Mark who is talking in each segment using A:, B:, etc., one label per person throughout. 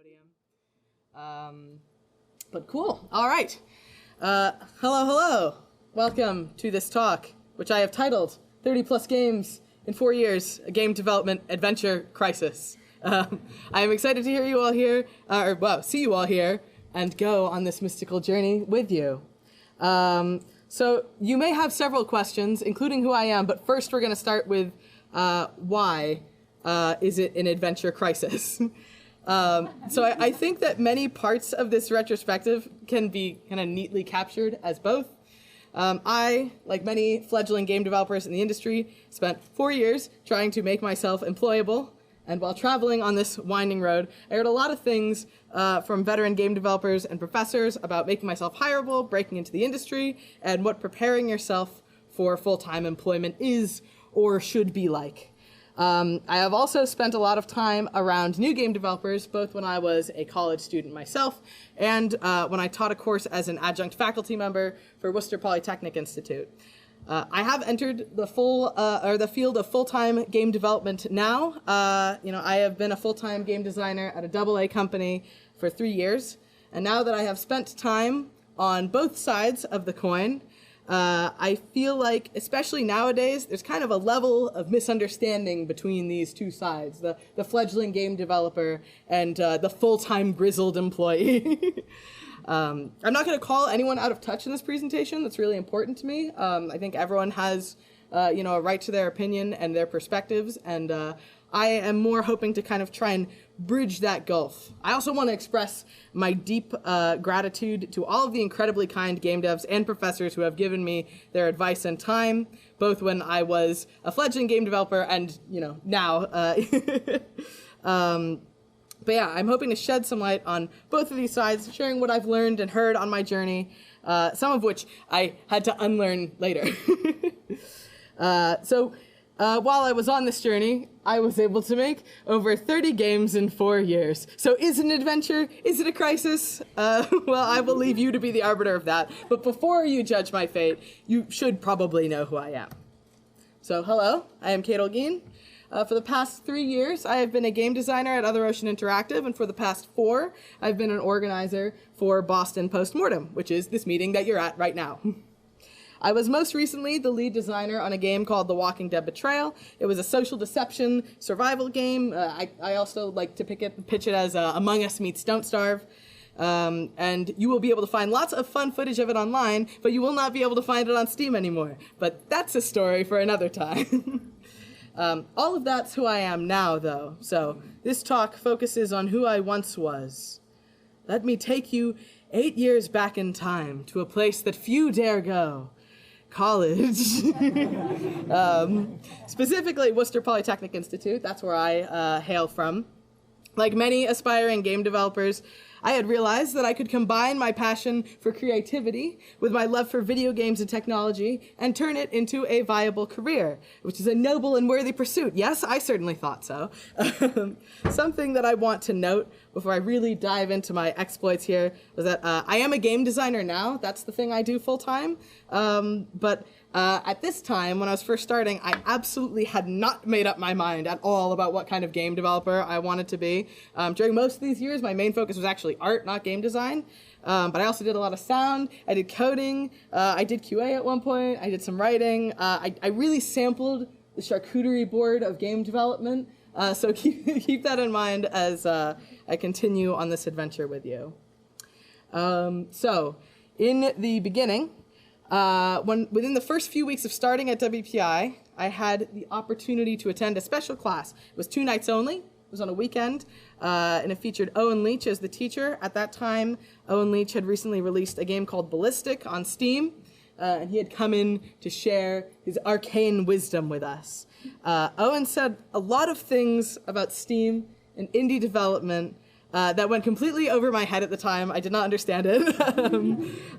A: podium. But cool. All right. Hello. Welcome to this talk, which I have titled 30 plus games in 4 years, a game development adventure crisis. I am excited to hear you all here, see you all here, and go on this mystical journey with you. So you may have several questions, including who I am, but first we're going to start with why is it an adventure crisis? So I think that many parts of this retrospective can be kind of neatly captured as both. I, like many fledgling game developers in the industry, spent 4 years trying to make myself employable. And while traveling on this winding road, I heard a lot of things from veteran game developers and professors about making myself hireable, breaking into the industry, and what preparing yourself for full-time employment is or should be like. I have also spent a lot of time around new game developers, both when I was a college student myself and when I taught a course as an adjunct faculty member for Worcester Polytechnic Institute. I have entered the field of full-time game development now. I have been a full-time game designer at a AA company for 3 years, and now that I have spent time on both sides of the coin, I feel like, especially nowadays, there's kind of a level of misunderstanding between these two sides, the fledgling game developer and the full-time grizzled employee. I'm not going to call anyone out of touch in this presentation. That's really important to me. I think everyone has, a right to their opinion and their perspectives, and I am more hoping to kind of try and bridge that gulf. I also want to express my deep gratitude to all of the incredibly kind game devs and professors who have given me their advice and time, both when I was a fledgling game developer and, now. But yeah, I'm hoping to shed some light on both of these sides, sharing what I've learned and heard on my journey, some of which I had to unlearn later. While I was on this journey, I was able to make over 30 games in 4 years. So is it an adventure? Is it a crisis? Well, I will leave you to be the arbiter of that. But before you judge my fate, you should probably know who I am. So hello, I am Kate Olguin. For the past 3 years, I have been a game designer at Other Ocean Interactive, and for the past 4, I've been an organizer for Boston Postmortem, which is this meeting that you're at right now. I was most recently the lead designer on a game called The Walking Dead Betrayal. It was a social deception survival game. I also like to pitch it as Among Us meets Don't Starve. And you will be able to find lots of fun footage of it online, but you will not be able to find it on Steam anymore. But that's a story for another time. All of that's who I am now, though. So this talk focuses on who I once was. Let me take you 8 years back in time to a place that few dare go. College. Specifically Worcester Polytechnic Institute. That's where I hail from. Like many aspiring game developers, I had realized that I could combine my passion for creativity with my love for video games and technology and turn it into a viable career, which is a noble and worthy pursuit. Yes, I certainly thought so. Something that I want to note before I really dive into my exploits here is that I am a game designer now. That's the thing I do full time. But at this time, when I was first starting, I absolutely had not made up my mind at all about what kind of game developer I wanted to be. During most of these years, my main focus was actually art, not game design. But I also did a lot of sound. I did coding. I did QA at one point. I did some writing. I really sampled the charcuterie board of game development. So keep that in mind as I continue on this adventure with you. So in the beginning, within the first few weeks of starting at WPI, I had the opportunity to attend a special class. It was 2 nights only. It was on a weekend, and it featured Owen Leach as the teacher. At that time, Owen Leach had recently released a game called Ballistic on Steam, and he had come in to share his arcane wisdom with us. Owen said a lot of things about Steam and indie development that went completely over my head at the time. I did not understand it.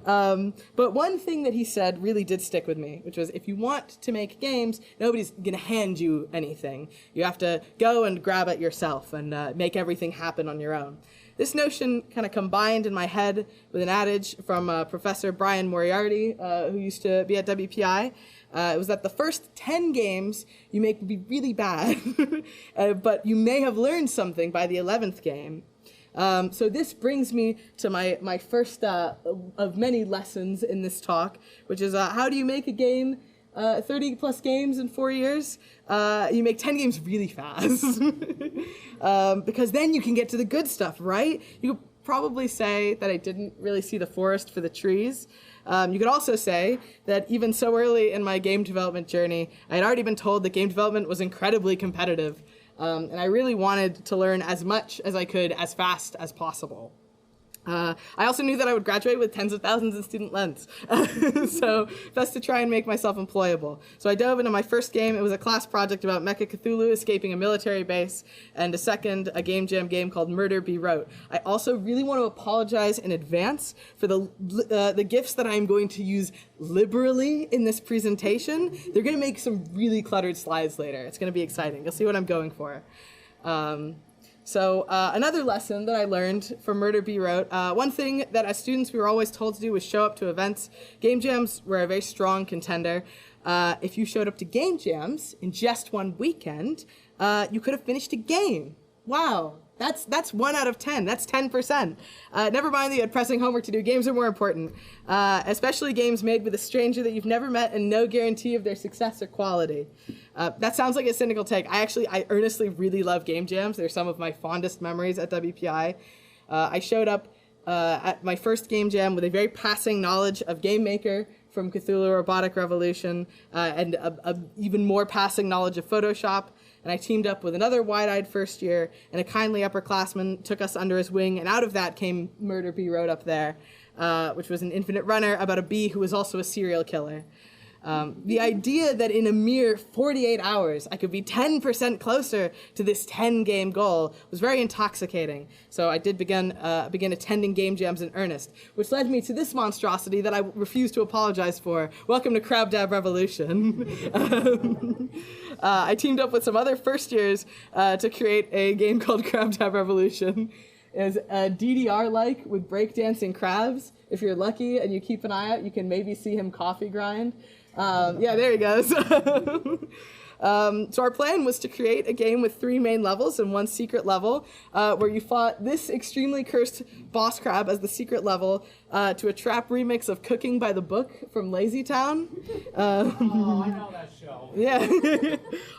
A: But one thing that he said really did stick with me, which was if you want to make games, nobody's going to hand you anything. You have to go and grab it yourself and make everything happen on your own. This notion kind of combined in my head with an adage from Professor Brian Moriarty, who used to be at WPI. It was that the first 10 games you make will be really bad, but you may have learned something by the 11th game. So this brings me to my first of many lessons in this talk, which is how do you make a game, 30 plus games in 4 years? You make 10 games really fast. Because then you can get to the good stuff, right? You could probably say that I didn't really see the forest for the trees. You could also say that even so early in my game development journey, I had already been told that game development was incredibly competitive. And I really wanted to learn as much as I could as fast as possible. I also knew that I would graduate with tens of thousands in student loans. So best to try and make myself employable. So I dove into my first game. It was a class project about Mecha Cthulhu escaping a military base, and a game jam game called Murder, Be Wrote. I also really want to apologize in advance for the gifs that I'm going to use liberally in this presentation. They're going to make some really cluttered slides later. It's going to be exciting. You'll see what I'm going for. So another lesson that I learned from Murder, Be Wrote, one thing that as students we were always told to do was show up to events. Game jams were a very strong contender. If you showed up to game jams in just one weekend, you could have finished a game. Wow. That's 1 out of 10. That's 10%. Never mind that you had pressing homework to do. Games are more important, especially games made with a stranger that you've never met and no guarantee of their success or quality. That sounds like a cynical take. I earnestly really love game jams. They're some of my fondest memories at WPI. I showed up at my first game jam with a very passing knowledge of Game Maker from Cthulhu Robotic Revolution, and a even more passing knowledge of Photoshop. And I teamed up with another wide-eyed first year, and a kindly upperclassman took us under his wing, and out of that came Murder, Be Wrote up there, which was an infinite runner about a bee who was also a serial killer. The idea that in a mere 48 hours I could be 10% closer to this 10-game goal was very intoxicating. So I did begin attending game jams in earnest, which led me to this monstrosity that I refuse to apologize for. Welcome to Crab Dab Revolution. I teamed up with some other first years to create a game called Crab Dab Revolution. It's DDR-like with breakdancing crabs. If you're lucky and you keep an eye out, you can maybe see him coffee grind. Yeah, there he goes. So our plan was to create a game with 3 main levels and 1 secret level, where you fought this extremely cursed boss crab as the secret level to a trap remix of Cooking by the Book from Lazy Town.
B: Oh, I know that show.
A: Yeah.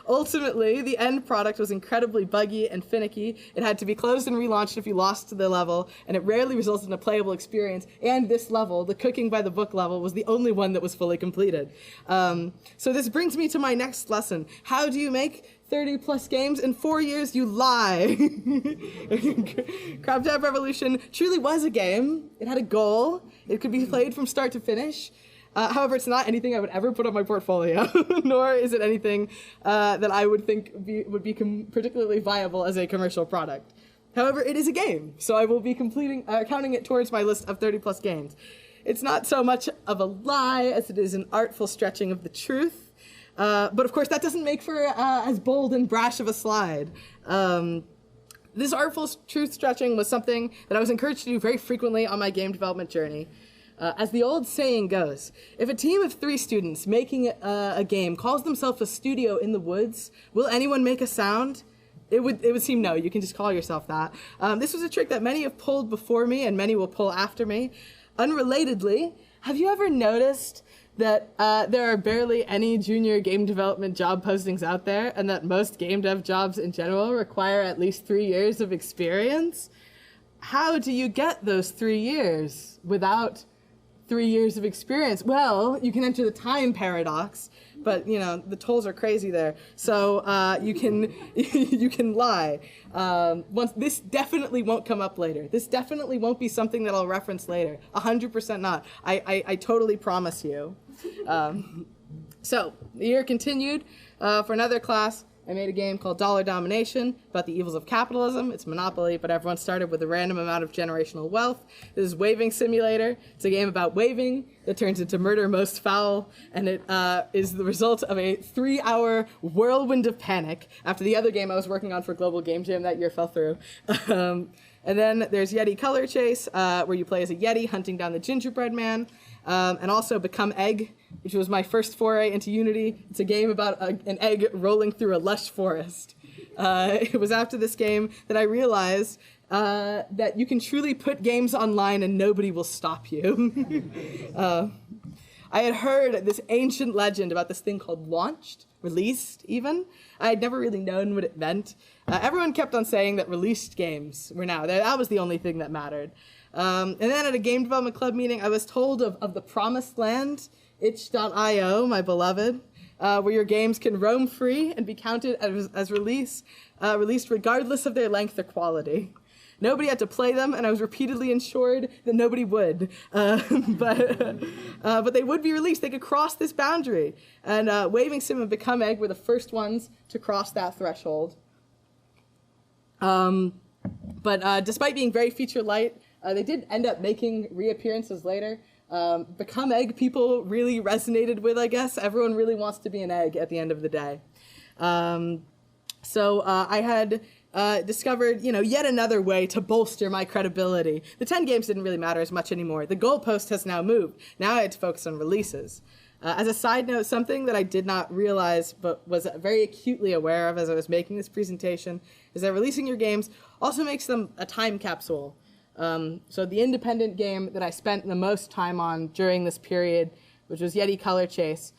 A: Ultimately, the end product was incredibly buggy and finicky. It had to be closed and relaunched if you lost the level, and it rarely resulted in a playable experience. And this level, the Cooking by the Book level, was the only one that was fully completed. So this brings me to my next lesson. How do you make 30 plus games in 4 years? You lie. Crab Dab Revolution truly was a game. It had a goal. It could be played from start to finish. However, it's not anything I would ever put on my portfolio, nor is it anything that I would think would be particularly viable as a commercial product. However, it is a game, so I will be counting it towards my list of 30 plus games. It's not so much of a lie as it is an artful stretching of the truth. But of course, that doesn't make for as bold and brash of a slide. This artful truth stretching was something that I was encouraged to do very frequently on my game development journey. As the old saying goes, if a team of 3 students making a game calls themselves a studio in the woods, will anyone make a sound? It would seem no. You can just call yourself that. This was a trick that many have pulled before me and many will pull after me. Unrelatedly, have you ever noticed that there are barely any junior game development job postings out there, and that most game dev jobs in general require at least 3 years of experience? How do you get those 3 years without 3 years of experience? Well, you can enter the time paradox, but the tolls are crazy there. So you can lie. This definitely won't come up later. This definitely won't be something that I'll reference later. 100% not. I totally promise you. So the year continued. For another class, I made a game called Dollar Domination about the evils of capitalism. It's Monopoly, but everyone started with a random amount of generational wealth. This is Waving Simulator. It's a game about waving that turns into Murder Most Foul, and it is the result of a 3-hour whirlwind of panic after the other game I was working on for Global Game Jam that year fell through. And then there's Yeti Color Chase, where you play as a Yeti hunting down the gingerbread man, and also Become Egg, which was my first foray into Unity. It's a game about an egg rolling through a lush forest. It was after this game that I realized that you can truly put games online and nobody will stop you. I had heard this ancient legend about this thing called launched, released even. I had never really known what it meant. Everyone kept on saying that released games were now. That was the only thing that mattered. And then at a game development club meeting, I was told of the promised land, itch.io, my beloved, where your games can roam free and be counted as released regardless of their length or quality. Nobody had to play them, and I was repeatedly assured that nobody would. But they would be released. They could cross this boundary. And Waving Sim and Become Egg were the first ones to cross that threshold. But despite being very feature light, they did end up making reappearances later. Become Egg people really resonated with, I guess. Everyone really wants to be an egg at the end of the day. So I had discovered, yet another way to bolster my credibility. The 10 games didn't really matter as much anymore. The goalpost has now moved. Now I had to focus on releases. As a side note, something that I did not realize but was very acutely aware of as I was making this presentation is that releasing your games also makes them a time capsule. So the independent game that I spent the most time on during this period, which was Yeti Color Chase,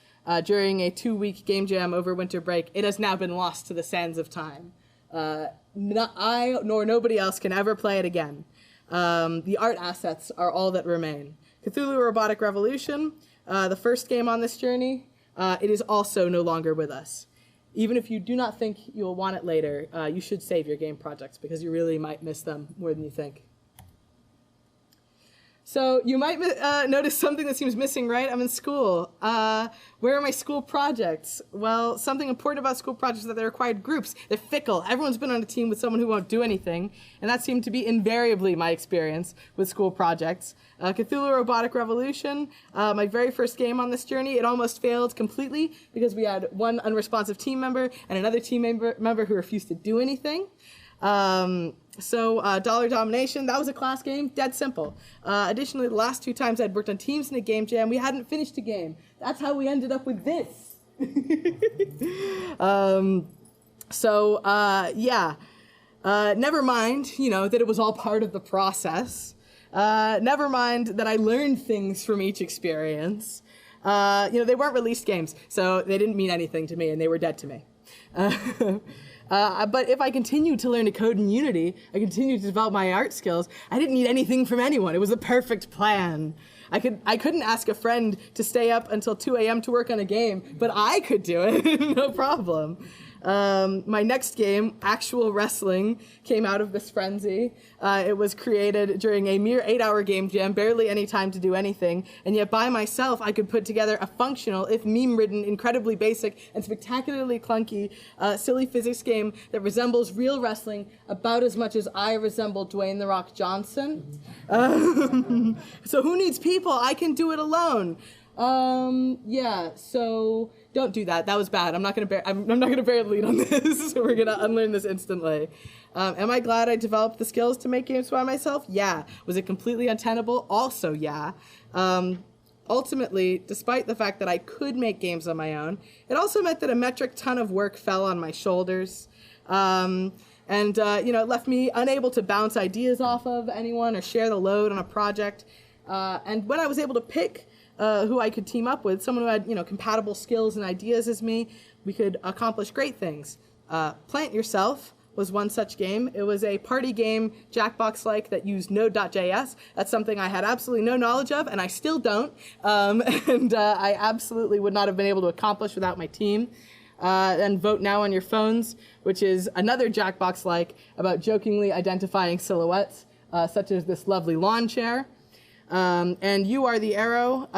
A: during a 2-week game jam over winter break, it has now been lost to the sands of time. Not I nor nobody else can ever play it again. The art assets are all that remain. Cthulhu Robotic Revolution, the first game on this journey, it is also no longer with us. Even if you do not think you'll want it later, you should save your game projects because you really might miss them more than you think. So you might notice something that seems missing, right? I'm in school. Where are my school projects? Well, something important about school projects is that they required groups. They're fickle. Everyone's been on a team with someone who won't do anything, and that seemed to be invariably my experience with school projects. Cthulhu Robotic Revolution, my very first game on this journey, it almost failed completely because we had one unresponsive team member and another team member who refused to do anything. Dollar Domination, that was a class game, dead simple. Additionally, the last 2 times I'd worked on teams in a game jam, we hadn't finished a game. That's how we ended up with this. Never mind, that it was all part of the process. Never mind that I learned things from each experience. They weren't released games, so they didn't mean anything to me, and they were dead to me. But if I continued to learn to code in Unity, I continued to develop my art skills, I didn't need anything from anyone. It was a perfect plan. I couldn't ask a friend to stay up until 2 a.m. to work on a game, but I could do it, no problem. My next game, Actual Wrestling, came out of this frenzy. It was created during a mere 8-hour game jam, barely any time to do anything, and yet by myself I could put together a functional, if meme-ridden, incredibly basic and spectacularly clunky, silly physics game that resembles real wrestling about as much as I resemble Dwayne "The Rock" Johnson. So who needs people? I can do it alone. So don't do that. That was bad. I'm not gonna bear the lead on this. So we're gonna unlearn this instantly. Am I glad I developed the skills to make games by myself? Yeah. Was it completely untenable? Also, yeah. Ultimately, despite the fact that I could make games on my own, it also meant that a metric ton of work fell on my shoulders. It left me unable to bounce ideas off of anyone or share the load on a project. And when I was able to pick who I could team up with, someone who had, compatible skills and ideas as me, we could accomplish great things. Plant Yourself was one such game. It was a party game, Jackbox-like, that used Node.js. That's something I had absolutely no knowledge of, and I still don't. I absolutely would not have been able to accomplish without my team. And Vote Now on Your Phones, which is another Jackbox-like about jokingly identifying silhouettes, such as this lovely lawn chair. And You Are the Arrow,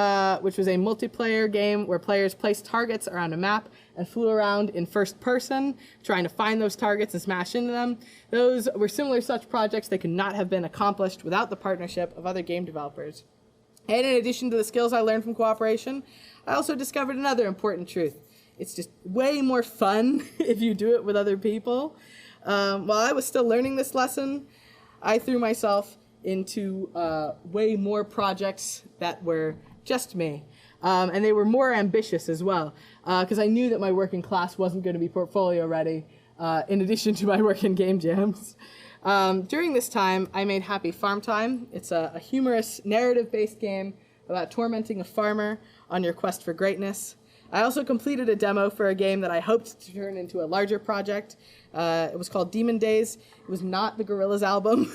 A: which was a multiplayer game where players placed targets around a map and flew around in first person, trying to find those targets and smash into them. Those were similar such projects that could not have been accomplished without the partnership of other game developers. And in addition to the skills I learned from cooperation, I also discovered another important truth. It's just way more fun if you do it with other people. While I was still learning this lesson, I threw myself into way more projects that were just me. And they were more ambitious as well, because I knew that my working class wasn't going to be portfolio ready. in addition to my work in game jams. During this time, I made Happy Farm Time. It's a humorous, narrative-based game about tormenting a farmer on your quest for greatness. I also completed a demo for a game that I hoped to turn into a larger project. It was called Demon Days. It was not the Gorillaz album.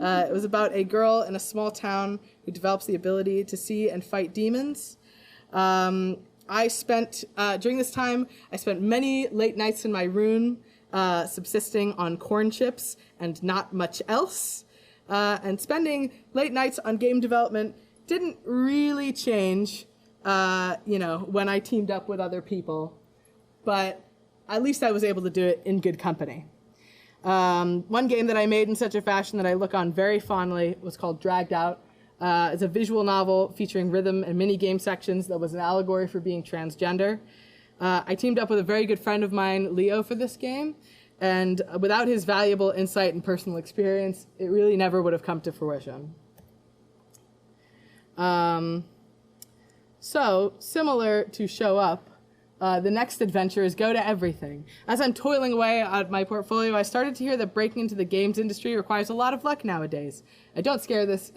A: It was about a girl in a small town who develops the ability to see and fight demons. During this time, I spent many late nights in my room subsisting on corn chips and not much else. And spending late nights on game development didn't really change when I teamed up with other people, but at least I was able to do it in good company. One game that I made in such a fashion that I look on very fondly was called Dragged Out. It's a visual novel featuring rhythm and mini-game sections that was an allegory for being transgender. I teamed up with a very good friend of mine, Leo, for this game, and without his valuable insight and personal experience, it really never would have come to fruition. So, similar to Show Up, the next adventure is Go to Everything. As I'm toiling away at my portfolio, I started to hear that breaking into the games industry requires a lot of luck nowadays. I don't say this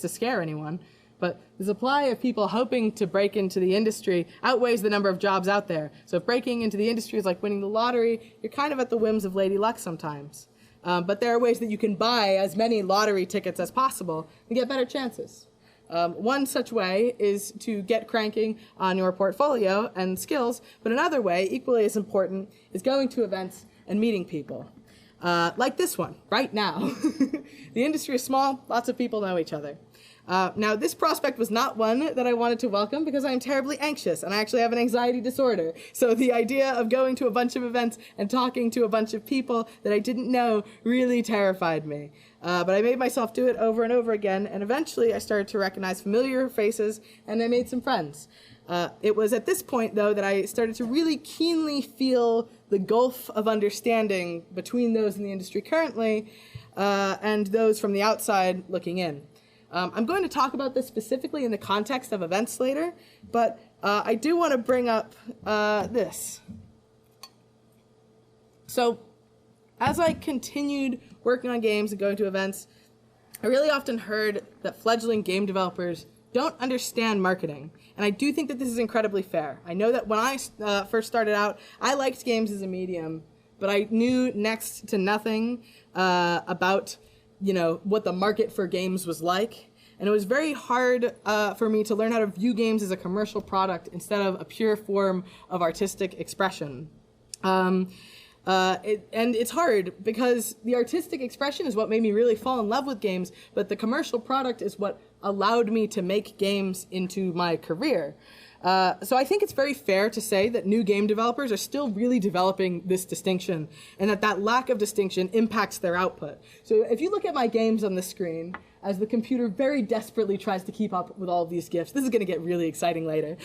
A: to scare anyone, but the supply of people hoping to break into the industry outweighs the number of jobs out there. So if breaking into the industry is like winning the lottery, you're kind of at the whims of Lady Luck sometimes. But there are ways that you can buy as many lottery tickets as possible and get better chances. One such way is to get cranking on your portfolio and skills, but another way, equally as important, is going to events and meeting people. Like this one, right now. The industry is small, lots of people know each other. Now, this prospect was not one that I wanted to welcome because I am terribly anxious and I actually have an anxiety disorder. So the idea of going to a bunch of events and talking to a bunch of people that I didn't know really terrified me. But I made myself do it over and over again, and eventually I started to recognize familiar faces and I made some friends. It was at this point, though, that I started to really keenly feel the gulf of understanding between those in the industry currently and those from the outside looking in. I'm going to talk about this specifically in the context of events later, but I do want to bring up this. So, as I continued working on games and going to events, I really often heard that fledgling game developers don't understand marketing. And I do think that this is incredibly fair. I know that when I first started out, I liked games as a medium, but I knew next to nothing about what the market for games was like. And it was very hard for me to learn how to view games as a commercial product instead of a pure form of artistic expression. And it's hard because the artistic expression is what made me really fall in love with games, but the commercial product is what allowed me to make games into my career. So I think it's very fair to say that new game developers are still really developing this distinction, and that lack of distinction impacts their output. So if you look at my games on the screen, as the computer very desperately tries to keep up with all of these GIFs, this is going to get really exciting later.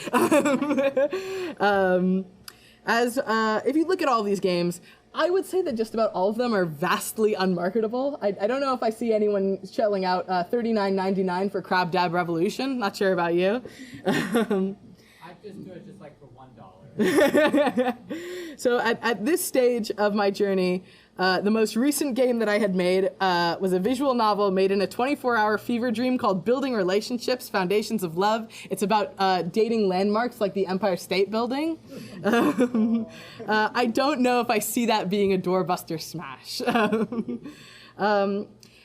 A: If you look at all these games, I would say that just about all of them are vastly unmarketable. I don't know if I see anyone shelling out $39.99 for Crab Dab Revolution. Not sure about you.
B: I just do it just like for $1.
A: So at this stage of my journey, the most recent game that I had made was a visual novel made in a 24-hour fever dream called Building Relationships, Foundations of Love. It's about dating landmarks like the Empire State Building. I don't know if I see that being a doorbuster smash.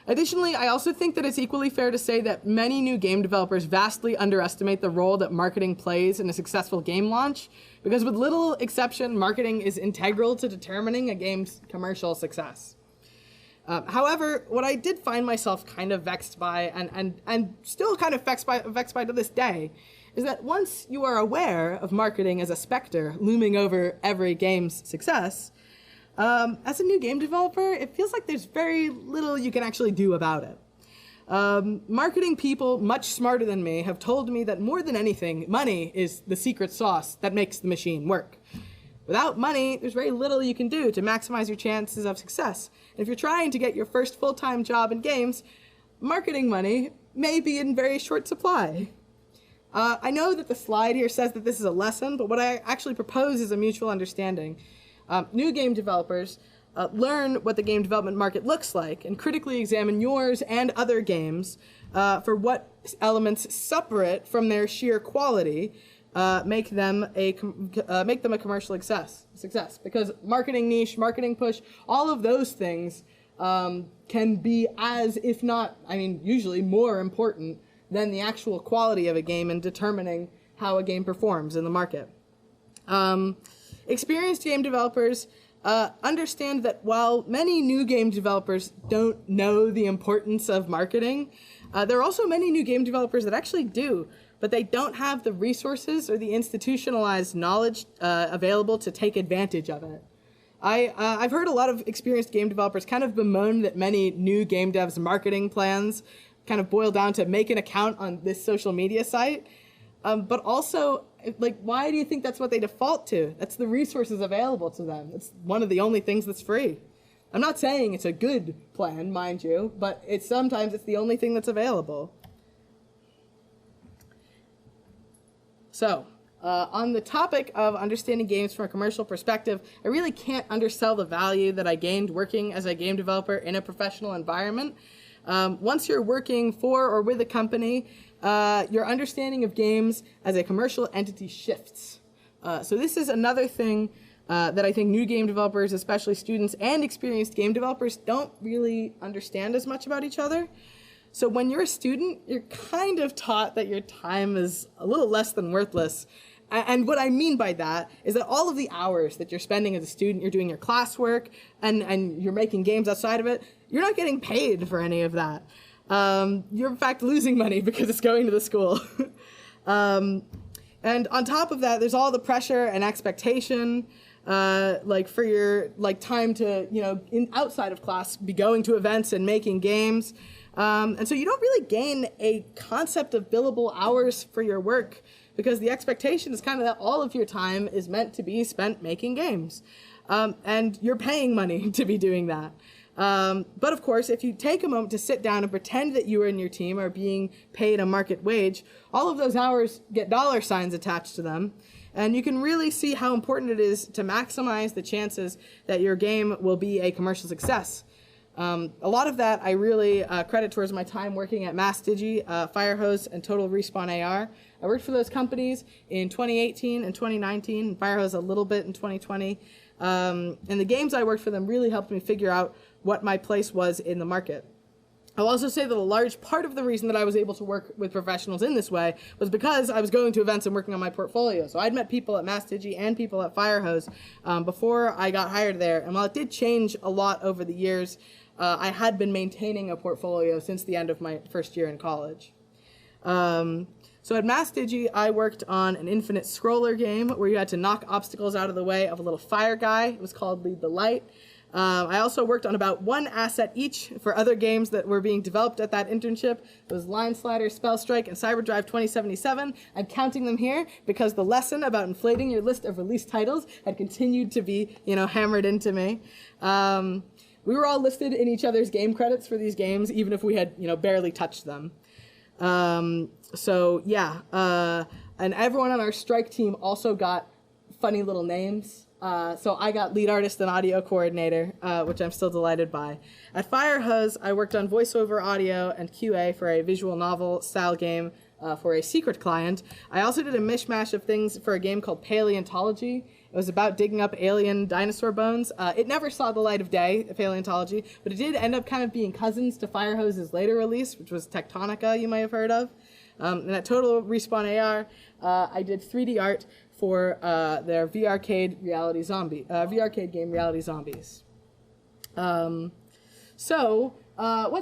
A: Additionally, I also think that it's equally fair to say that many new game developers vastly underestimate the role that marketing plays in a successful game launch, because with little exception, marketing is integral to determining a game's commercial success. However, what I did find myself kind of vexed by, and still kind of vexed by to this day, is that once you are aware of marketing as a specter looming over every game's success, as a new game developer, it feels like there's very little you can actually do about it. Marketing people much smarter than me have told me that more than anything, money is the secret sauce that makes the machine work. Without money, there's very little you can do to maximize your chances of success. And if you're trying to get your first full-time job in games, marketing money may be in very short supply. I know that the slide here says that this is a lesson, but what I actually propose is a mutual understanding. New game developers learn what the game development market looks like and critically examine yours and other games for what elements separate from their sheer quality make them a commercial success. Because marketing niche, marketing push, all of those things can be as, if not, usually more important than the actual quality of a game in determining how a game performs in the market. Experienced game developers understand that while many new game developers don't know the importance of marketing, there are also many new game developers that actually do, but they don't have the resources or the institutionalized knowledge available to take advantage of it. I've heard a lot of experienced game developers kind of bemoan that many new game devs' marketing plans kind of boil down to make an account on this social media site, but also, why do you think that's what they default to? That's the resources available to them. It's one of the only things that's free. I'm not saying it's a good plan, mind you, but sometimes it's the only thing that's available. So, on the topic of understanding games from a commercial perspective, I really can't undersell the value that I gained working as a game developer in a professional environment. Once you're working for or with a company, your understanding of games as a commercial entity shifts. So this is another thing that I think new game developers, especially students and experienced game developers, don't really understand as much about each other. So when you're a student, you're kind of taught that your time is a little less than worthless. And what I mean by that is that all of the hours that you're spending as a student, you're doing your classwork and you're making games outside of it, you're not getting paid for any of that. You're in fact losing money because it's going to the school. And on top of that, there's all the pressure and expectation, for your time to, outside of class, be going to events and making games. And so you don't really gain a concept of billable hours for your work because the expectation is kind of that all of your time is meant to be spent making games. And you're paying money to be doing that. But of course, if you take a moment to sit down and pretend that you and your team are being paid a market wage, all of those hours get dollar signs attached to them. And you can really see how important it is to maximize the chances that your game will be a commercial success. A lot of that I really credit towards my time working at MassDigi, Firehose, and Total Respawn AR. I worked for those companies in 2018 and 2019, and Firehose a little bit in 2020. And the games I worked for them really helped me figure out what my place was in the market. I'll also say that a large part of the reason that I was able to work with professionals in this way was because I was going to events and working on my portfolio. So I'd met people at MassDigi and people at Firehose before I got hired there. And while it did change a lot over the years, I had been maintaining a portfolio since the end of my first year in college. So at MassDigi, I worked on an infinite scroller game where you had to knock obstacles out of the way of a little fire guy. It was called Lead the Light. I also worked on about one asset each for other games that were being developed at that internship. It was Line Slider, Spell Strike, and Cyberdrive 2077. I'm counting them here because the lesson about inflating your list of released titles had continued to be, hammered into me. We were all listed in each other's game credits for these games, even if we had, barely touched them. And everyone on our strike team also got funny little names. So I got lead artist and audio coordinator, which I'm still delighted by. At Firehose, I worked on voiceover audio and QA for a visual novel style game for a secret client. I also did a mishmash of things for a game called Paleontology. It was about digging up alien dinosaur bones. It never saw the light of day, Paleontology, but it did end up kind of being cousins to Firehose's later release, which was Tectonica, you might have heard of. And at Total Respawn AR, I did 3D art for their VR-cade game Reality Zombies. What's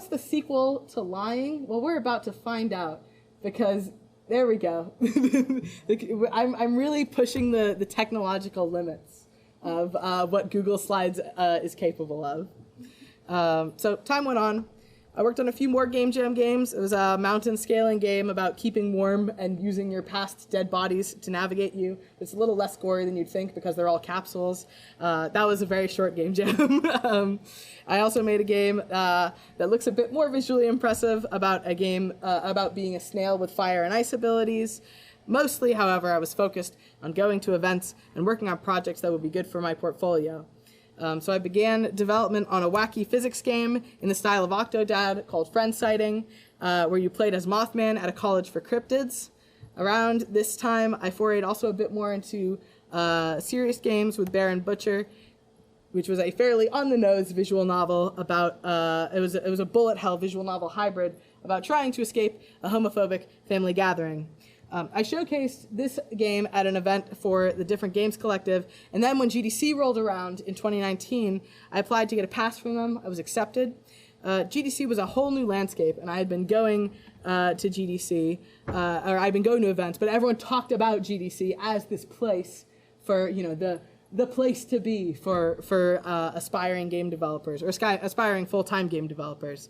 A: the sequel to Lying? Well, we're about to find out, because there we go. I'm really pushing the technological limits of what Google Slides is capable of. So time went on. I worked on a few more Game Jam games. It was a mountain scaling game about keeping warm and using your past dead bodies to navigate you. It's a little less gory than you'd think because they're all capsules. That was a very short Game Jam. I also made a game that looks a bit more visually impressive about a game about being a snail with fire and ice abilities. Mostly, however, I was focused on going to events and working on projects that would be good for my portfolio. So I began development on a wacky physics game in the style of Octodad called Friend Sighting, where you played as Mothman at a college for cryptids. Around this time, I forayed also a bit more into serious games with Baron Butcher, which was a fairly on-the-nose visual novel about, it was a bullet hell visual novel hybrid about trying to escape a homophobic family gathering. I showcased this game at an event for the Different Games Collective, and then when GDC rolled around in 2019, I applied to get a pass from them. I was accepted. GDC was a whole new landscape, and I had been going to GDC, or I'd been going to events, but everyone talked about GDC as this place for, the place to be for aspiring game developers, or aspiring full-time game developers.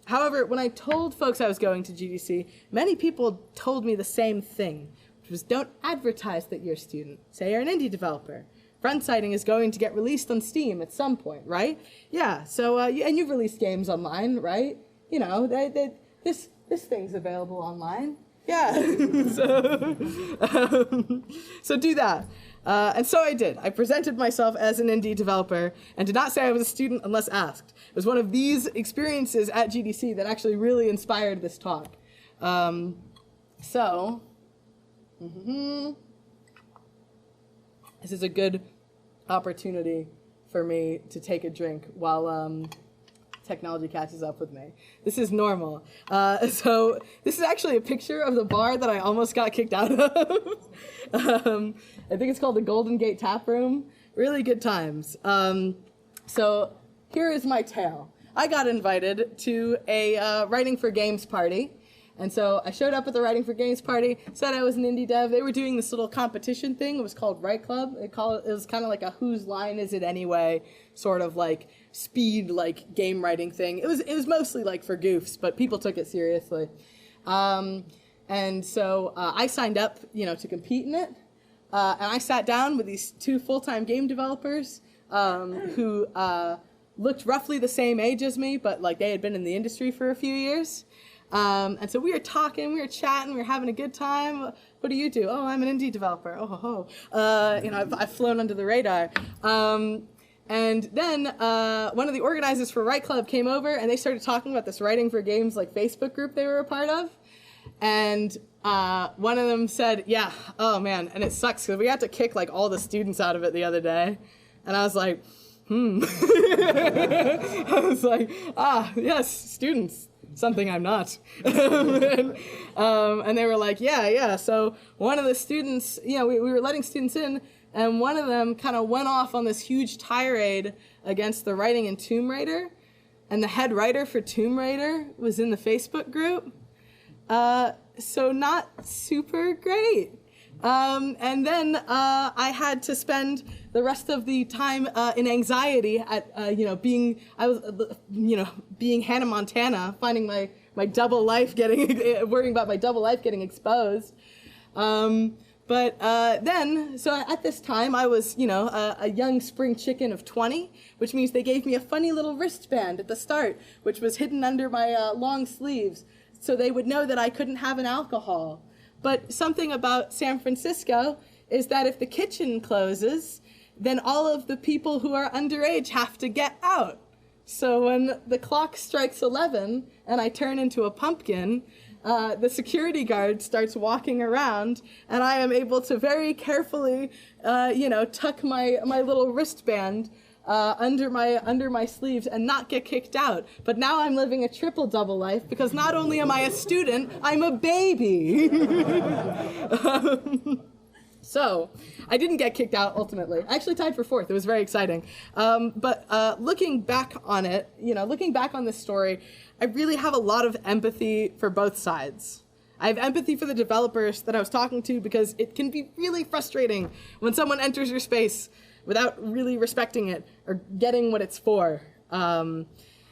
A: However, when I told folks I was going to GDC, many people told me the same thing, which was don't advertise that you're a student. Say you're an indie developer. Friend Sighting is going to get released on Steam at some point, right? Yeah, so, and you've released games online, right? This thing's available online. Yeah, so do that. And so I did. I presented myself as an indie developer and did not say I was a student unless asked. It was one of these experiences at GDC that actually really inspired this talk. This is a good opportunity for me to take a drink while technology catches up with me. This is normal. So this is actually a picture of the bar that I almost got kicked out of. I think it's called the Golden Gate Tap Room. Really good times. So here is my tale. I got invited to a Writing for Games party. And so I showed up at the Writing for Games party, said I was an indie dev. They were doing this little competition thing. It was called Write Club. It was kind of like a whose line is it anyway, sort of like speed, like game writing thing. It was mostly like for goofs, but people took it seriously. And so I signed up, to compete in it. And I sat down with these two full-time game developers who looked roughly the same age as me, but like they had been in the industry for a few years. And so we were talking, we were chatting, we were having a good time. What do you do? Oh, I'm an indie developer. Oh, ho, ho. I've flown under the radar. And then one of the organizers for Write Club came over and they started talking about this Writing for Games like Facebook group they were a part of. And one of them said, yeah, oh man, and it sucks because we had to kick like all the students out of it the other day. And I was like, I was like, yes, students. Something I'm not. And they were like, yeah. So one of the students, we were letting students in, and one of them kind of went off on this huge tirade against the writing in Tomb Raider, and the head writer for Tomb Raider was in the Facebook group. So not super great. And then I had to spend the rest of the time in anxiety at being Hannah Montana, finding my double life worrying about my double life getting exposed. But then, so at this time, I was, a young spring chicken of 20, which means they gave me a funny little wristband at the start, which was hidden under my long sleeves, so they would know that I couldn't have an alcohol. But something about San Francisco is that if the kitchen closes, then all of the people who are underage have to get out. So when the clock strikes 11 and I turn into a pumpkin, the security guard starts walking around, and I am able to very carefully, tuck my little wristband under my sleeves and not get kicked out. But now I'm living a triple double life because not only am I a student, I'm a baby. So I didn't get kicked out ultimately. I actually tied for 4th. It was very exciting. But looking back on it, looking back on this story, I really have a lot of empathy for both sides. I have empathy for the developers that I was talking to because it can be really frustrating when someone enters your space without really respecting it or getting what it's for.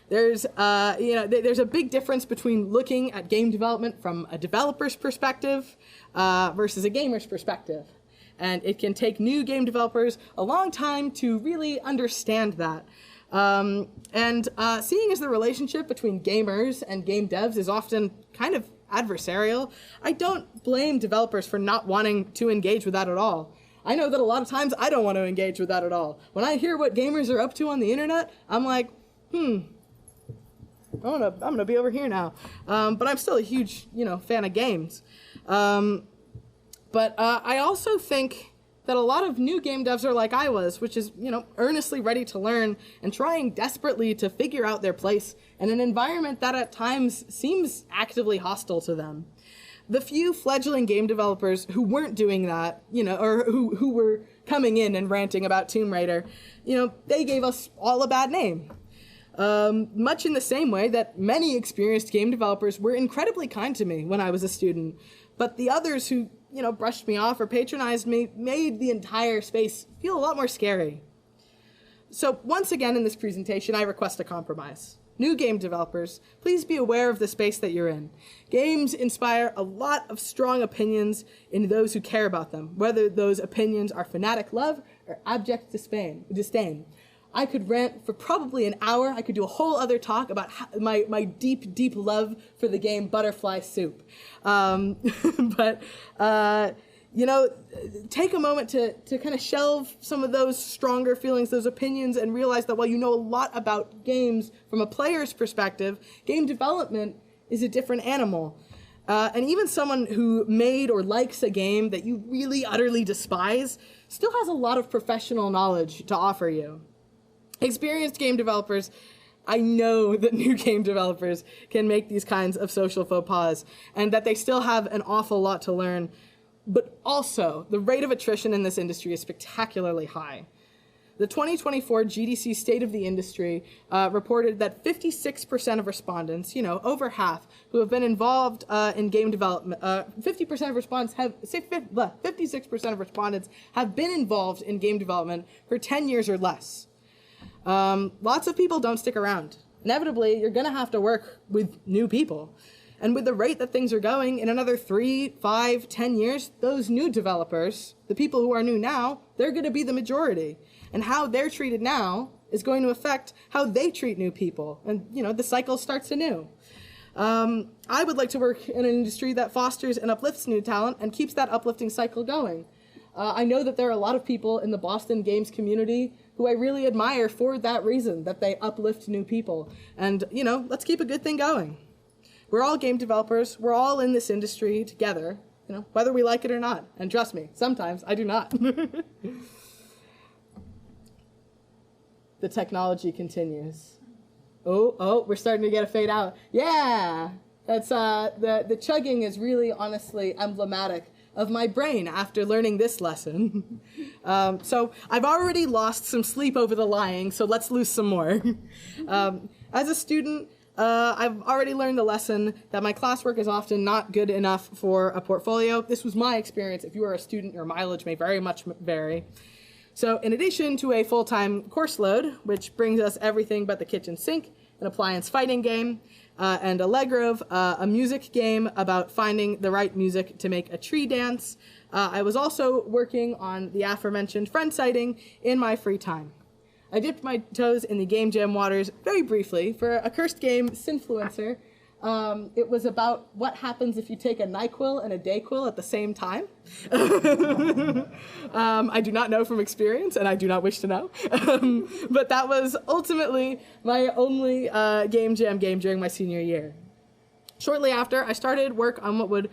A: There's a big difference between looking at game development from a developer's perspective versus a gamer's perspective. And it can take new game developers a long time to really understand that. Seeing as the relationship between gamers and game devs is often kind of adversarial, I don't blame developers for not wanting to engage with that at all. I know that a lot of times I don't want to engage with that at all. When I hear what gamers are up to on the internet, I'm like, I'm gonna be over here now. But I'm still a huge, fan of games. But I also think that a lot of new game devs are like I was, which is, earnestly ready to learn and trying desperately to figure out their place in an environment that at times seems actively hostile to them. The few fledgling game developers who weren't doing that, or who were coming in and ranting about Tomb Raider, they gave us all a bad name. Much in the same way that many experienced game developers were incredibly kind to me when I was a student, but the others who, brushed me off or patronized me made the entire space feel a lot more scary. So once again in this presentation, I request a compromise. New game developers, please be aware of the space that you're in. Games inspire a lot of strong opinions in those who care about them, whether those opinions are fanatic love or abject disdain. I could rant for probably an hour. I could do a whole other talk about my deep, deep love for the game Butterfly Soup. Take a moment to kind of shelve some of those stronger feelings, those opinions, and realize that while you know a lot about games from a player's perspective, game development is a different animal. And even someone who made or likes a game that you really utterly despise still has a lot of professional knowledge to offer you. Experienced game developers, I know that new game developers can make these kinds of social faux pas, and that they still have an awful lot to learn. But also, the rate of attrition in this industry is spectacularly high. The 2024 GDC State of the Industry reported that 56% of respondents, over half, who have been involved in game development, 56% of respondents have been involved in game development for 10 years or less. Lots of people don't stick around. Inevitably, you're going to have to work with new people. And with the rate that things are going, in another 3, 5, 10 years, those new developers, the people who are new now, they're going to be the majority. And how they're treated now is going to affect how they treat new people. And, the cycle starts anew. I would like to work in an industry that fosters and uplifts new talent and keeps that uplifting cycle going. I know that there are a lot of people in the Boston games community who I really admire for that reason, that they uplift new people. And, let's keep a good thing going. We're all game developers. We're all in this industry together, whether we like it or not. And trust me, sometimes I do not. The technology continues. Oh, we're starting to get a fade out. Yeah, that's the chugging is really honestly emblematic of my brain after learning this lesson. So I've already lost some sleep over the lying, so let's lose some more. As a student, I've already learned the lesson that my classwork is often not good enough for a portfolio. This was my experience. If you are a student, your mileage may very much vary. So in addition to a full-time course load, which brings us everything but the kitchen sink, an appliance fighting game, and Allegrove, a music game about finding the right music to make a tree dance, I was also working on the aforementioned friend sighting in my free time. I dipped my toes in the game jam waters very briefly for a cursed game, Synfluencer. It was about what happens if you take a NyQuil and a DayQuil at the same time. I do not know from experience, and I do not wish to know. But that was ultimately my only game jam game during my senior year. Shortly after, I started work on what would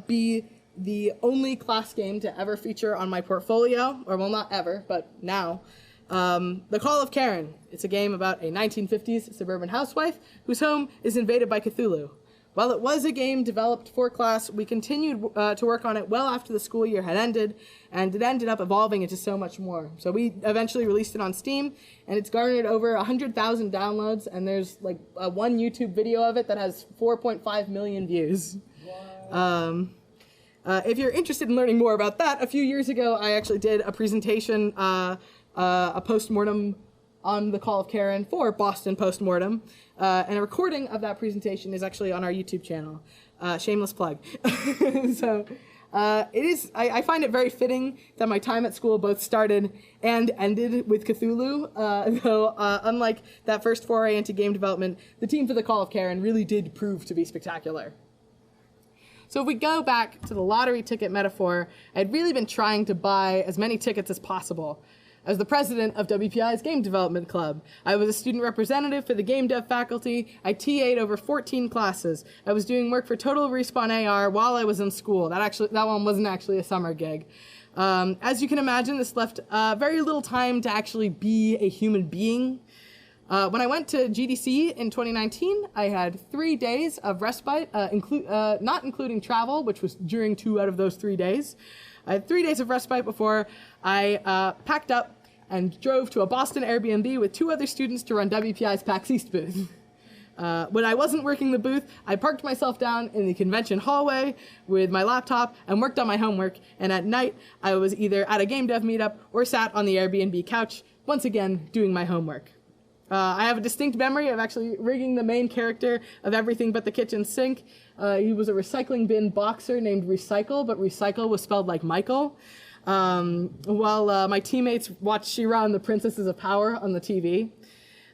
A: be the only class game to ever feature on my portfolio, or well, not ever, but now. The Call of Karen. It's a game about a 1950s suburban housewife whose home is invaded by Cthulhu. While it was a game developed for class, we continued to work on it well after the school year had ended, and it ended up evolving into so much more. So we eventually released it on Steam, and it's garnered over 100,000 downloads, and there's like one YouTube video of it that has 4.5 million views. If you're interested in learning more about that, a few years ago I actually did a presentation, a postmortem on the Call of Karen for Boston Postmortem, and a recording of that presentation is actually on our YouTube channel. Shameless plug. So I find it very fitting that my time at school both started and ended with Cthulhu, though unlike that first foray into game development, the team for the Call of Karen really did prove to be spectacular. So if we go back to the lottery ticket metaphor, I'd really been trying to buy as many tickets as possible. I was the president of WPI's Game Development Club. I was a student representative for the game dev faculty. I TA'd over 14 classes. I was doing work for Total Respawn AR while I was in school. That one wasn't actually a summer gig. As you can imagine, this left very little time to actually be a human being. When I went to GDC in 2019, I had 3 days of respite, not including travel, which was during 2 out of those 3 days. I had 3 days of respite before I packed up and drove to a Boston Airbnb with 2 other students to run WPI's PAX East booth. When I wasn't working the booth, I parked myself down in the convention hallway with my laptop and worked on my homework, and at night, I was either at a game dev meetup or sat on the Airbnb couch, once again, doing my homework. I have a distinct memory of actually rigging the main character of Everything But the Kitchen Sink. He was a recycling bin boxer named Recycle, but Recycle was spelled like Michael. While my teammates watched She-Ra and the Princesses of Power on the TV.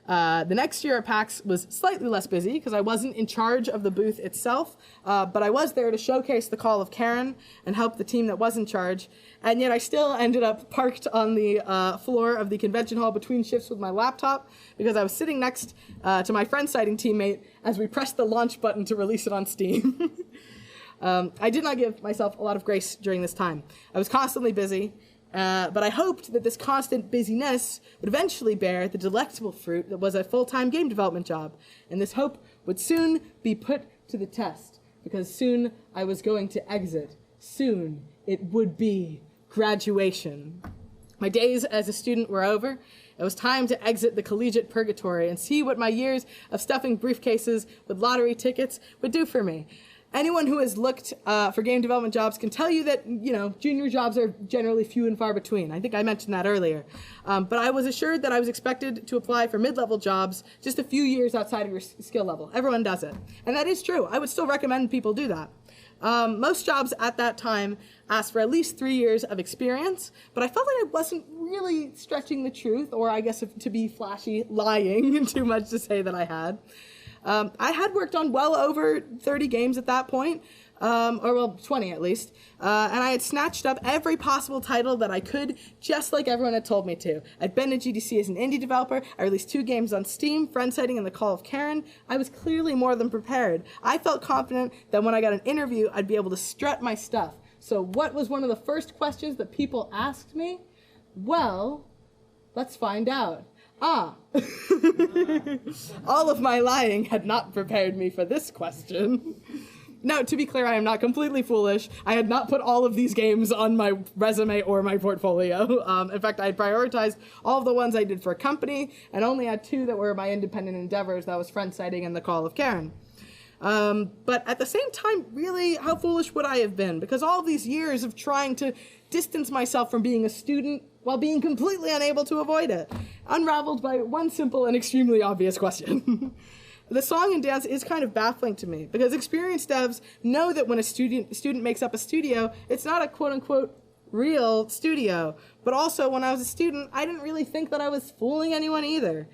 A: The next year at PAX was slightly less busy because I wasn't in charge of the booth itself, but I was there to showcase the Call of Karen and help the team that was in charge. And yet I still ended up parked on the floor of the convention hall between shifts with my laptop because I was sitting next to my friend-sighting teammate as we pressed the launch button to release it on Steam. I did not give myself a lot of grace during this time. I was constantly busy. But I hoped that this constant busyness would eventually bear the delectable fruit that was a full-time game development job. And this hope would soon be put to the test, because soon I was going to exit. Soon it would be graduation. My days as a student were over. It was time to exit the collegiate purgatory and see what my years of stuffing briefcases with lottery tickets would do for me. Anyone who has looked for game development jobs can tell you that, junior jobs are generally few and far between. I think I mentioned that earlier. But I was assured that I was expected to apply for mid-level jobs just a few years outside of your skill level. Everyone does it. And that is true. I would still recommend people do that. Most jobs at that time asked for at least 3 years of experience, but I felt like I wasn't really stretching the truth, or I guess to be flashy, lying too much to say that I had. I had worked on well over 30 games at that point, 20 at least, and I had snatched up every possible title that I could, just like everyone had told me to. I'd been to GDC as an indie developer. I released 2 games on Steam, Friend-Sighting and The Call of Karen. I was clearly more than prepared. I felt confident that when I got an interview, I'd be able to strut my stuff. So what was one of the first questions that people asked me? Well, let's find out. All of my lying had not prepared me for this question. Now, to be clear, I am not completely foolish. I had not put all of these games on my resume or my portfolio. In fact, I had prioritized all of the ones I did for a company and only had 2 that were my independent endeavors. That was Friend-Sighting and The Call of Karen. But at the same time, really, how foolish would I have been? Because all of these years of trying to distance myself from being a student while being completely unable to avoid it, unraveled by one simple and extremely obvious question. The song and dance is kind of baffling to me, because experienced devs know that when a student makes up a studio, it's not a quote-unquote real studio. But also, when I was a student, I didn't really think that I was fooling anyone either.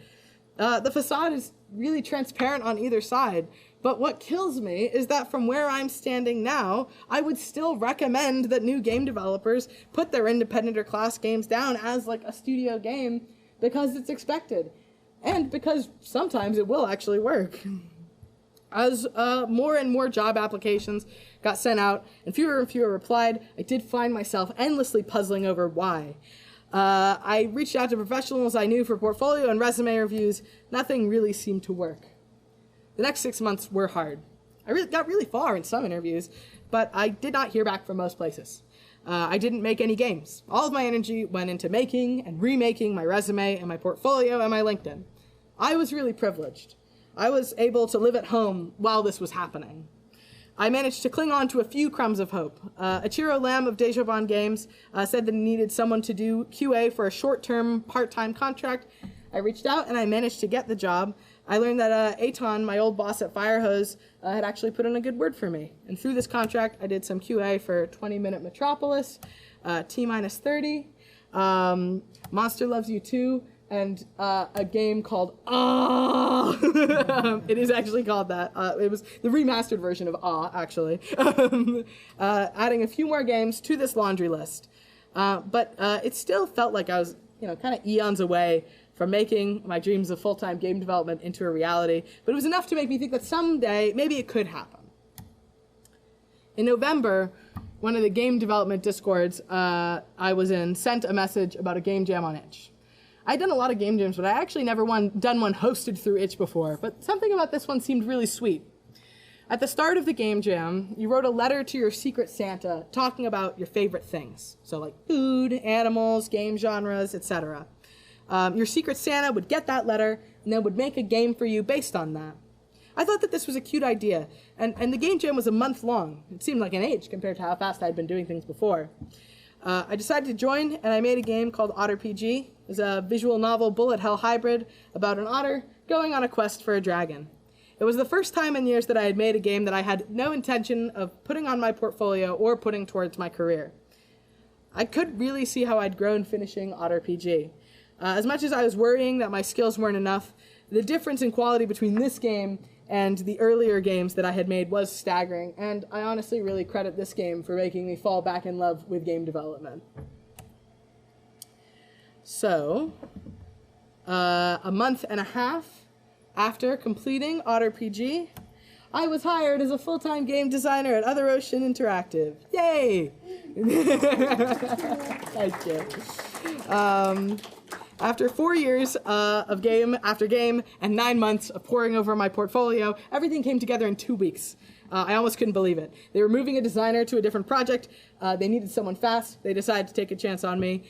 A: The facade is really transparent on either side, but what kills me is that from where I'm standing now, I would still recommend that new game developers put their independent or class games down as like a studio game because it's expected, and because sometimes it will actually work. As more and more job applications got sent out and fewer replied, I did find myself endlessly puzzling over why. I reached out to professionals I knew for portfolio and resume reviews. Nothing really seemed to work. The next 6 months were hard. I got really far in some interviews, but I did not hear back from most places. I didn't make any games. All of my energy went into making and remaking my resume and my portfolio and my LinkedIn. I was really privileged. I was able to live at home while this was happening. I managed to cling on to a few crumbs of hope. Ichiro Lam of Deja Vu Games said that he needed someone to do QA for a short-term, part-time contract. I reached out and I managed to get the job. I learned that Eitan, my old boss at Firehose, had actually put in a good word for me. And through this contract, I did some QA for 20 Minute Metropolis, T-30, Monster Loves You Too, and a game called Ah. It is actually called that. It was the remastered version of Ah, actually. Adding a few more games to this laundry list. But it still felt like I was, kind of eons away from making my dreams of full-time game development into a reality. But it was enough to make me think that someday, maybe it could happen. In November, one of the game development discords I was in sent a message about a game jam on itch. I'd done a lot of game jams, but I actually never done one hosted through itch before, but something about this one seemed really sweet. At the start of the game jam, you wrote a letter to your secret Santa talking about your favorite things. So like food, animals, game genres, etc. Your secret Santa would get that letter and then would make a game for you based on that. I thought that this was a cute idea, and the game jam was a month long. It seemed like an age compared to how fast I'd been doing things before. I decided to join, and I made a game called Otter PG. It was a visual novel bullet hell hybrid about an otter going on a quest for a dragon. It was the first time in years that I had made a game that I had no intention of putting on my portfolio or putting towards my career. I could really see how I'd grown finishing Otter PG. As much as I was worrying that my skills weren't enough, the difference in quality between this game and the earlier games that I had made was staggering, and I honestly really credit this game for making me fall back in love with game development. So, a month and a half after completing Otter PG, I was hired as a full-time game designer at Other Ocean Interactive. Yay! Thank you. After 4 years of game after game and 9 months of poring over my portfolio, everything came together in 2 weeks. I almost couldn't believe it. They were moving a designer to a different project. They needed someone fast. They decided to take a chance on me.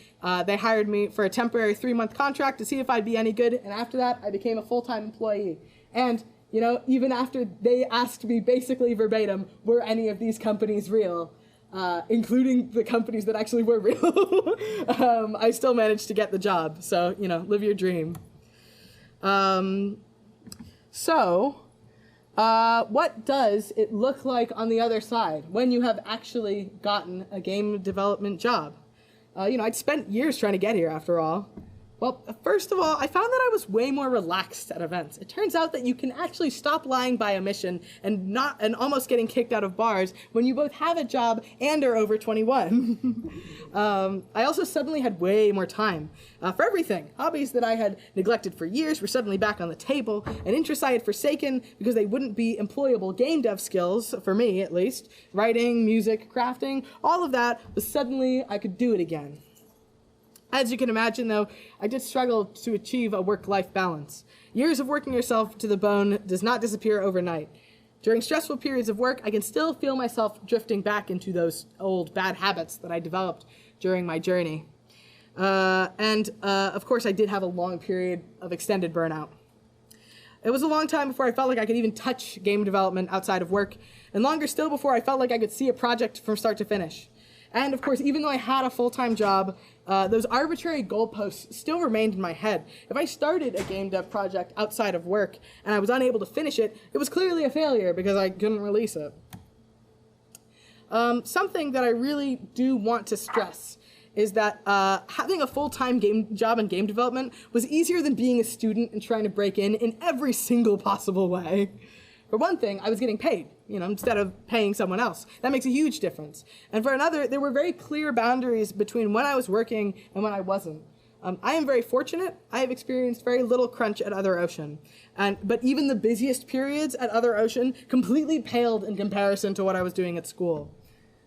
A: They hired me for a temporary 3-month contract to see if I'd be any good, and after that, I became a full-time employee. And, even after they asked me basically verbatim, were any of these companies real? Including the companies that actually were real, I still managed to get the job. So, live your dream. What does it look like on the other side when you have actually gotten a game development job? I'd spent years trying to get here after all. Well, first of all, I found that I was way more relaxed at events. It turns out that you can actually stop lying by omission and almost getting kicked out of bars when you both have a job and are over 21. I also suddenly had way more time for everything. Hobbies that I had neglected for years were suddenly back on the table, and interests I had forsaken because they wouldn't be employable game dev skills, for me at least, writing, music, crafting, all of that was suddenly I could do it again. As you can imagine, though, I did struggle to achieve a work-life balance. Years of working yourself to the bone does not disappear overnight. During stressful periods of work, I can still feel myself drifting back into those old bad habits that I developed during my journey. Of course, I did have a long period of extended burnout. It was a long time before I felt like I could even touch game development outside of work, and longer still before I felt like I could see a project from start to finish. And of course, even though I had a full-time job, those arbitrary goalposts still remained in my head. If I started a game dev project outside of work and I was unable to finish it, it was clearly a failure because I couldn't release it. Something that I really do want to stress is that having a full-time job in game development was easier than being a student and trying to break in every single possible way. For one thing, I was getting paid, instead of paying someone else. That makes a huge difference. And for another, there were very clear boundaries between when I was working and when I wasn't. I am very fortunate. I have experienced very little crunch at Other Ocean. But even the busiest periods at Other Ocean completely paled in comparison to what I was doing at school.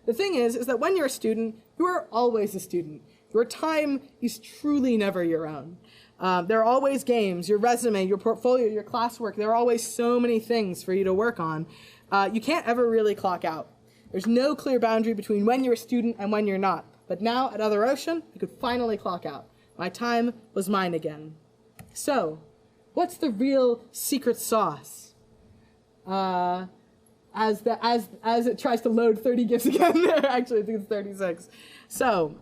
A: The thing is that when you're a student, you are always a student. Your time is truly never your own. There are always games, your resume, your portfolio, your classwork. There are always so many things for you to work on. You can't ever really clock out. There's no clear boundary between when you're a student and when you're not. But now at Other Ocean, I could finally clock out. My time was mine again. So, what's the real secret sauce? As it tries to load 30 GIFs again. Actually, I think it's 36. So,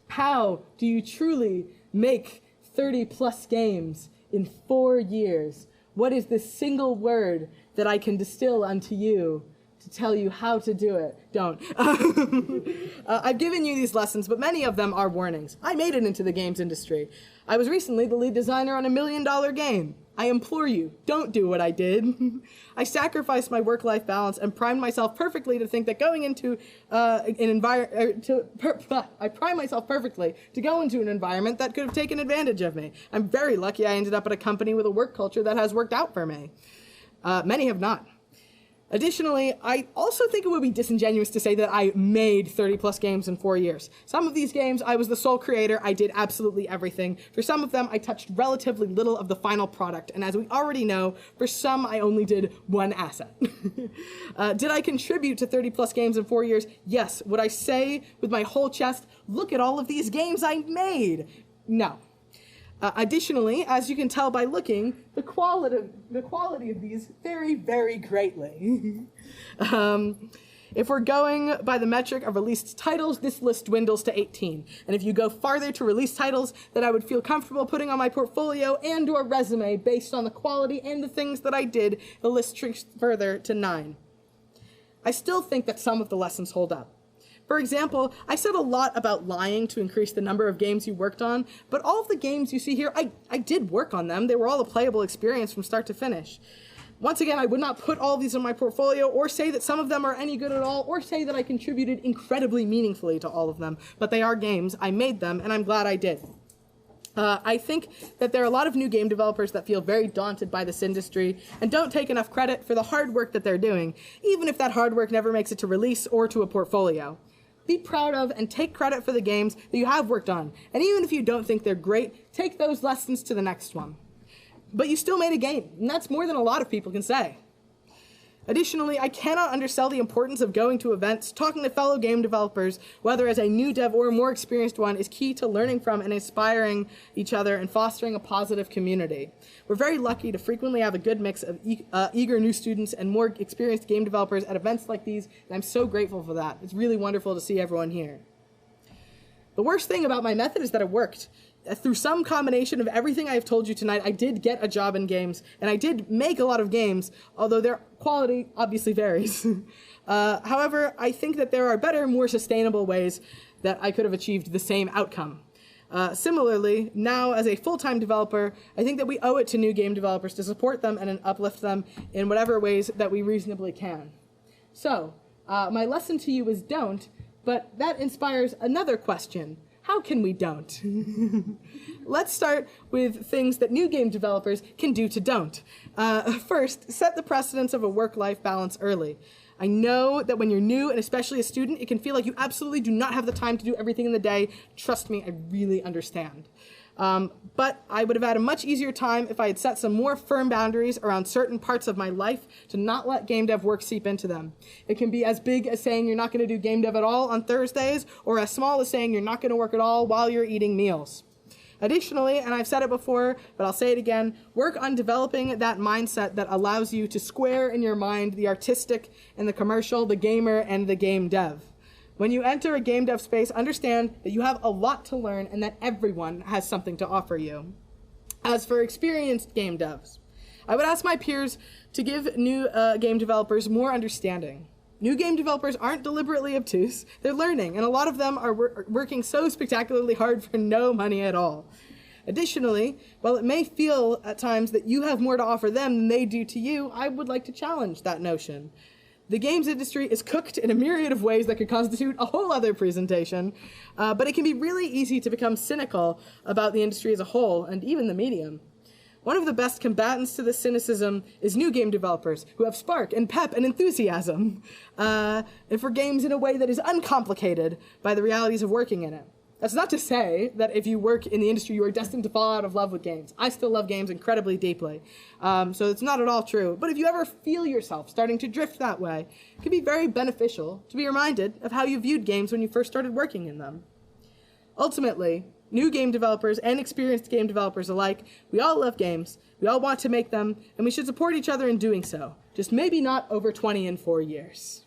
A: how do you truly make 30+ games in 4 years? What is the single word that I can distill unto you to tell you how to do it. Don't. I've given you these lessons, but many of them are warnings. I made it into the games industry. I was recently the lead designer on a $1 million game. I implore you, don't do what I did. I sacrificed my work-life balance and primed myself perfectly to think that going into I primed myself perfectly to go into an environment that could have taken advantage of me. I'm very lucky I ended up at a company with a work culture that has worked out for me. Many have not. Additionally, I also think it would be disingenuous to say that I made 30 plus games in 4 years. Some of these games, I was the sole creator. I did absolutely everything. For some of them, I touched relatively little of the final product. And as we already know, for some, I only did one asset. Did I contribute to 30 plus games in 4 years? Yes. Would I say with my whole chest, look at all of these games I made? No. Additionally, as you can tell by looking, the quality of these vary very greatly. If we're going by the metric of released titles, this list dwindles to 18. And if you go farther to release titles that I would feel comfortable putting on my portfolio and or resume based on the quality and the things that I did, the list shrinks further to 9. I still think that some of the lessons hold up. For example, I said a lot about lying to increase the number of games you worked on, but all of the games you see here, I did work on them. They were all a playable experience from start to finish. Once again, I would not put all of these in my portfolio or say that some of them are any good at all or say that I contributed incredibly meaningfully to all of them, but they are games. I made them, and I'm glad I did. I think that there are a lot of new game developers that feel very daunted by this industry and don't take enough credit for the hard work that they're doing, even if that hard work never makes it to release or to a portfolio. Be proud of and take credit for the games that you have worked on. And even if you don't think they're great, take those lessons to the next one. But you still made a game, and that's more than a lot of people can say. Additionally, I cannot undersell the importance of going to events, talking to fellow game developers, whether as a new dev or a more experienced one, is key to learning from and inspiring each other and fostering a positive community. We're very lucky to frequently have a good mix of eager new students and more experienced game developers at events like these, and I'm so grateful for that. It's really wonderful to see everyone here. The worst thing about my method is that it worked. Through some combination of everything I have told you tonight, I did get a job in games, and I did make a lot of games, although their quality obviously varies. However, I think that there are better, more sustainable ways that I could have achieved the same outcome. Similarly, now as a full-time developer, I think that we owe it to new game developers to support them and uplift them in whatever ways that we reasonably can. So, my lesson to you is don't, but that inspires another question. How can we don't? Let's start with things that new game developers can do to don't. First, set the precedence of a work-life balance early. I know that when you're new, and especially a student, it can feel like you absolutely do not have the time to do everything in the day. Trust me, I really understand. But I would have had a much easier time if I had set some more firm boundaries around certain parts of my life to not let game dev work seep into them. It can be as big as saying you're not going to do game dev at all on Thursdays, or as small as saying you're not going to work at all while you're eating meals. Additionally, and I've said it before, but I'll say it again, work on developing that mindset that allows you to square in your mind the artistic and the commercial, the gamer and the game dev. When you enter a game dev space, understand that you have a lot to learn and that everyone has something to offer you. As for experienced game devs, I would ask my peers to give new game developers more understanding. New game developers aren't deliberately obtuse, they're learning, and a lot of them are working so spectacularly hard for no money at all. Additionally, while it may feel at times that you have more to offer them than they do to you, I would like to challenge that notion. The games industry is cooked in a myriad of ways that could constitute a whole other presentation, but it can be really easy to become cynical about the industry as a whole, and even the medium. One of the best combatants to this cynicism is new game developers who have spark and pep and enthusiasm, and for games in a way that is uncomplicated by the realities of working in it. That's not to say that if you work in the industry, you are destined to fall out of love with games. I still love games incredibly deeply, so it's not at all true. But if you ever feel yourself starting to drift that way, it can be very beneficial to be reminded of how you viewed games when you first started working in them. Ultimately, new game developers and experienced game developers alike, we all love games, we all want to make them, and we should support each other in doing so. Just maybe not over 20 in 4 years.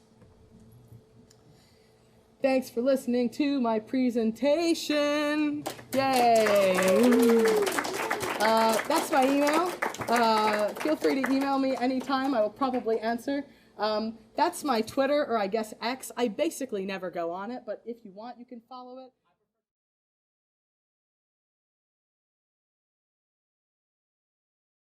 A: Thanks for listening to my presentation. Yay. That's my email. Feel free to email me anytime. I will probably answer. That's my Twitter, or I guess X. I basically never go on it, but if you want, you can follow it.